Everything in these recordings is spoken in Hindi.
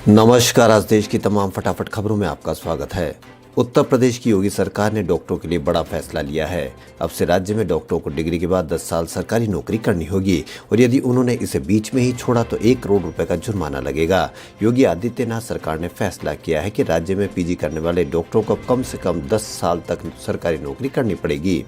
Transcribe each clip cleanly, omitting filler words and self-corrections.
नमस्कार। आज देश की तमाम फटाफट खबरों में आपका स्वागत है। उत्तर प्रदेश की योगी सरकार ने डॉक्टरों के लिए बड़ा फैसला लिया है। अब से राज्य में डॉक्टरों को डिग्री के बाद 10 साल सरकारी नौकरी करनी होगी और यदि उन्होंने इसे बीच में ही छोड़ा तो 1 करोड़ रुपए का जुर्माना लगेगा। योगी आदित्यनाथ सरकार ने फैसला किया है कि राज्य में पीजी करने वाले डॉक्टरों को कम से कम 10 साल तक सरकारी नौकरी करनी पड़ेगी।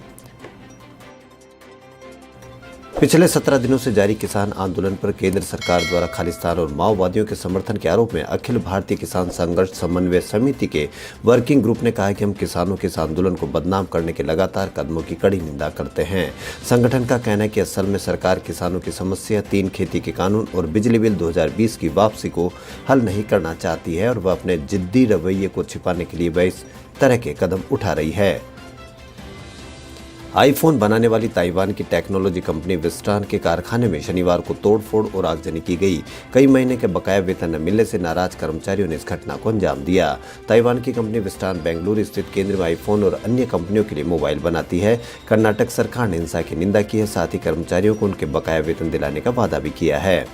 पिछले 17 दिनों से जारी किसान आंदोलन पर केंद्र सरकार द्वारा खालिस्तान और माओवादियों के समर्थन के आरोप में अखिल भारतीय किसान संघर्ष समन्वय समिति के वर्किंग ग्रुप ने कहा है कि हम किसानों के इस आंदोलन को बदनाम करने के लगातार कदमों की कड़ी निंदा करते हैं। संगठन का कहना है कि असल में सरकार किसानों की समस्या 3 खेती के कानून और बिजली बिल 2020 की वापसी को हल नहीं करना चाहती है और वह अपने जिद्दी रवैये को छिपाने के लिए वह इस तरह के कदम उठा रही है। आईफोन बनाने वाली ताइवान की टेक्नोलॉजी कंपनी विस्टान के कारखाने में शनिवार को तोड़फोड़ और आगजनी की गई। कई महीने के बकाया वेतन न मिलने से नाराज कर्मचारियों ने इस घटना को अंजाम दिया। ताइवान की कंपनी विस्टान बेंगलुरु स्थित केंद्र में आईफोन और अन्य कंपनियों के लिए मोबाइल बनाती है। कर्नाटक सरकार ने हिंसा की निंदा की है, साथ ही कर्मचारियों को उनके बकाया वेतन दिलाने का वादा भी किया है।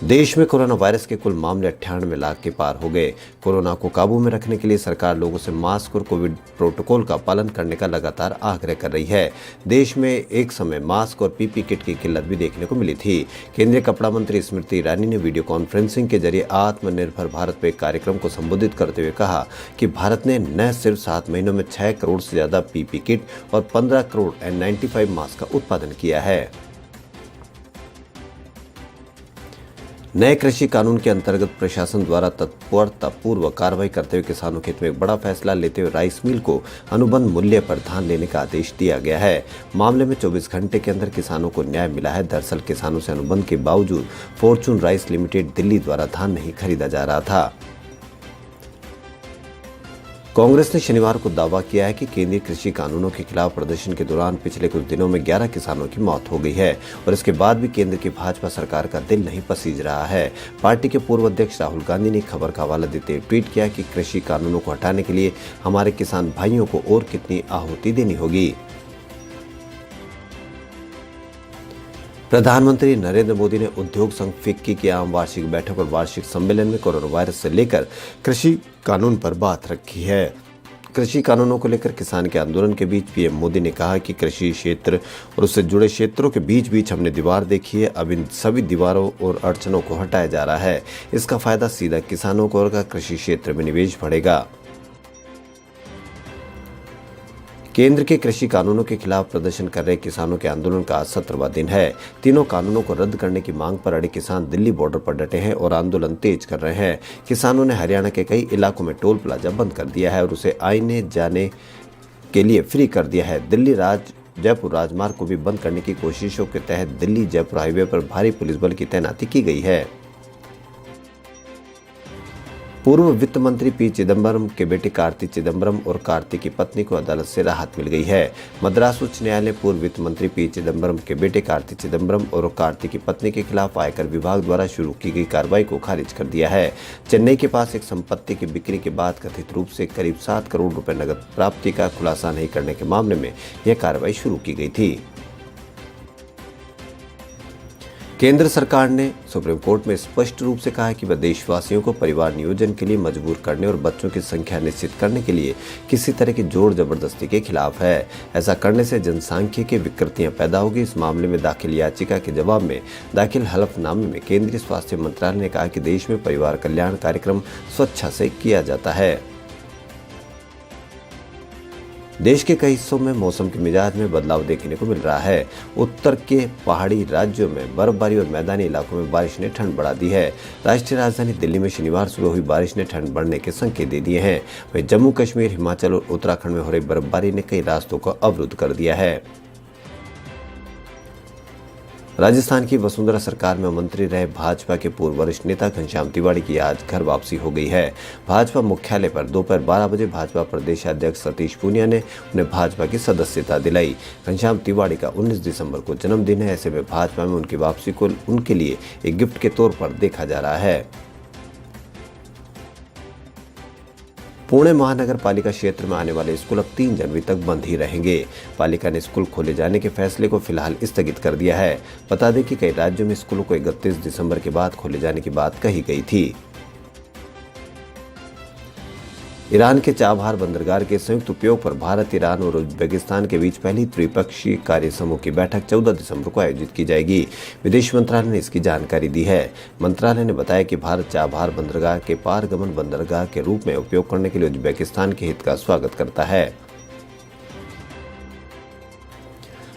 देश में कोरोना वायरस के कुल मामले 98 लाख के पार हो गए। कोरोना को काबू में रखने के लिए सरकार लोगों से मास्क और कोविड प्रोटोकॉल का पालन करने का लगातार आग्रह कर रही है। देश में एक समय मास्क और पीपी किट की किल्लत भी देखने को मिली थी। केंद्रीय कपड़ा मंत्री स्मृति ईरानी ने वीडियो कॉन्फ्रेंसिंग के जरिए आत्मनिर्भर भारत पर एक कार्यक्रम को संबोधित करते हुए कहा कि भारत ने न सिर्फ 7 महीनों में 6 करोड़ से ज्यादा पीपी किट और 15 करोड़ N95 मास्क का उत्पादन किया है। नए कृषि कानून के अंतर्गत प्रशासन द्वारा तत्परतापूर्वक कार्रवाई करते हुए किसानों के हित में एक बड़ा फैसला लेते हुए राइस मिल को अनुबंध मूल्य पर धान लेने का आदेश दिया गया है। मामले में 24 घंटे के अंदर किसानों को न्याय मिला है। दरअसल किसानों से अनुबंध के बावजूद फॉर्चून राइस लिमिटेड दिल्ली द्वारा धान नहीं खरीदा जा रहा था। कांग्रेस ने शनिवार को दावा किया है कि केंद्रीय कृषि कानूनों के खिलाफ प्रदर्शन के दौरान पिछले कुछ दिनों में 11 किसानों की मौत हो गई है और इसके बाद भी केंद्र की भाजपा सरकार का दिल नहीं पसीज रहा है। पार्टी के पूर्व अध्यक्ष राहुल गांधी ने खबर का हवाला देते हुए ट्वीट किया कि कृषि कानूनों को हटाने के लिए हमारे किसान भाइयों को और कितनी आहुति देनी होगी। प्रधानमंत्री नरेंद्र मोदी ने उद्योग संघ फिक्की की आम वार्षिक बैठक और वार्षिक सम्मेलन में कोरोना वायरस से लेकर कृषि कानून पर बात रखी है। कृषि कानूनों को लेकर किसान के आंदोलन के बीच पीएम मोदी ने कहा कि कृषि क्षेत्र और उससे जुड़े क्षेत्रों के बीच हमने दीवार देखी है। अब इन सभी दीवारों और अड़चनों को हटाया जा रहा है। इसका फायदा सीधा किसानों को होगा। कृषि क्षेत्र में निवेश बढ़ेगा। केंद्र के कृषि कानूनों के खिलाफ प्रदर्शन कर रहे किसानों के आंदोलन का आज 17वां दिन है। तीनों कानूनों को रद्द करने की मांग पर अड़े किसान दिल्ली बॉर्डर पर डटे हैं और आंदोलन तेज कर रहे हैं। किसानों ने हरियाणा के कई इलाकों में टोल प्लाजा बंद कर दिया है और उसे आने जाने के लिए फ्री कर दिया है। दिल्ली जयपुर राजमार्ग को भी बंद करने की कोशिशों के तहत दिल्ली जयपुर हाईवे पर भारी पुलिस बल की तैनाती की गई है। पूर्व वित्त मंत्री पी चिदंबरम के बेटे कार्ति चिदंबरम और कार्ति की पत्नी को अदालत से राहत मिल गई है। मद्रास उच्च न्यायालय पूर्व वित्त मंत्री पी चिदंबरम के बेटे कार्ति चिदंबरम और कार्ति की पत्नी के खिलाफ आयकर विभाग द्वारा शुरू की गई कार्रवाई को खारिज कर दिया है। चेन्नई के पास एक संपत्ति की बिक्री के बाद कथित रूप से करीब 7 करोड़ रुपए नकद प्राप्ति का खुलासा नहीं करने के मामले में यह कार्रवाई शुरू की गई थी। केंद्र सरकार ने सुप्रीम कोर्ट में स्पष्ट रूप से कहा है कि वह देशवासियों को परिवार नियोजन के लिए मजबूर करने और बच्चों की संख्या निश्चित करने के लिए किसी तरह की जोर जबरदस्ती के खिलाफ है। ऐसा करने से जनसांख्यिकीय विकृतियां पैदा होगी। इस मामले में दाखिल याचिका के जवाब में दाखिल हलफनामे में केंद्रीय स्वास्थ्य मंत्रालय ने कहा कि देश में परिवार कल्याण कार्यक्रम स्वच्छता से किया जाता है। देश के कई हिस्सों में मौसम के मिजाज में बदलाव देखने को मिल रहा है। उत्तर के पहाड़ी राज्यों में बर्फबारी और मैदानी इलाकों में बारिश ने ठंड बढ़ा दी है। राष्ट्रीय राजधानी दिल्ली में शनिवार सुबह हुई बारिश ने ठंड बढ़ने के संकेत दे दिए हैं। वहीं जम्मू कश्मीर, हिमाचल और उत्तराखंड में हो रही बर्फबारी ने कई रास्तों को अवरुद्ध कर दिया है। राजस्थान की वसुंधरा सरकार में मंत्री रहे भाजपा के पूर्व वरिष्ठ नेता घनश्याम तिवाड़ी की आज घर वापसी हो गई है। भाजपा मुख्यालय पर दोपहर 12 बजे भाजपा प्रदेशाध्यक्ष सतीश पूनिया ने उन्हें भाजपा की सदस्यता दिलाई। घनश्याम तिवाड़ी का 19 दिसंबर को जन्मदिन है। ऐसे में भाजपा में उनकी वापसी को उनके लिए एक गिफ्ट के तौर पर देखा जा रहा है। पुणे महानगर पालिका क्षेत्र में आने वाले स्कूल अब 3 जनवरी तक बंद ही रहेंगे। पालिका ने स्कूल खोले जाने के फैसले को फिलहाल स्थगित कर दिया है। बता दें कि कई राज्यों में स्कूलों को 31 दिसंबर के बाद खोले जाने की बात कही गई थी। ईरान के चाबहार बंदरगाह के संयुक्त उपयोग पर भारत, ईरान और उज्बेकिस्तान के बीच पहली त्रिपक्षीय कार्य समूह की बैठक 14 दिसंबर को आयोजित की जाएगी। विदेश मंत्रालय ने इसकी जानकारी दी है। मंत्रालय ने बताया कि भारत चाबहार बंदरगाह के पारगमन बंदरगाह के रूप में उपयोग करने के लिए उज्बेकिस्तान के हित का स्वागत करता है।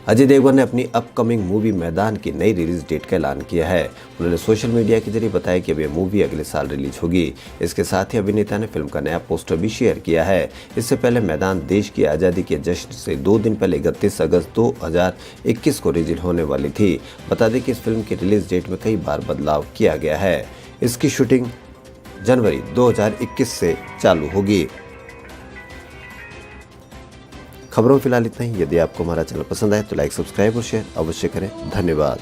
अजय देवगन ने अपनी अपकमिंग मूवी मैदान की नई रिलीज डेट का ऐलान किया है। उन्होंने सोशल मीडिया के जरिए बताया कि अब यह मूवी अगले साल रिलीज होगी। इसके साथ ही अभिनेता ने फिल्म का नया पोस्टर भी शेयर किया है। इससे पहले मैदान देश की आज़ादी के जश्न से 2 दिन पहले 31 अगस्त 2021 को रिलीज होने वाली थी। बता दें कि इस फिल्म की रिलीज डेट में कई बार बदलाव किया गया है। इसकी शूटिंग जनवरी 2021 से चालू होगी। खबरों फिलहाल इतना ही। यदि आपको हमारा चैनल पसंद आए तो लाइक, सब्सक्राइब और शेयर अवश्य करें। धन्यवाद।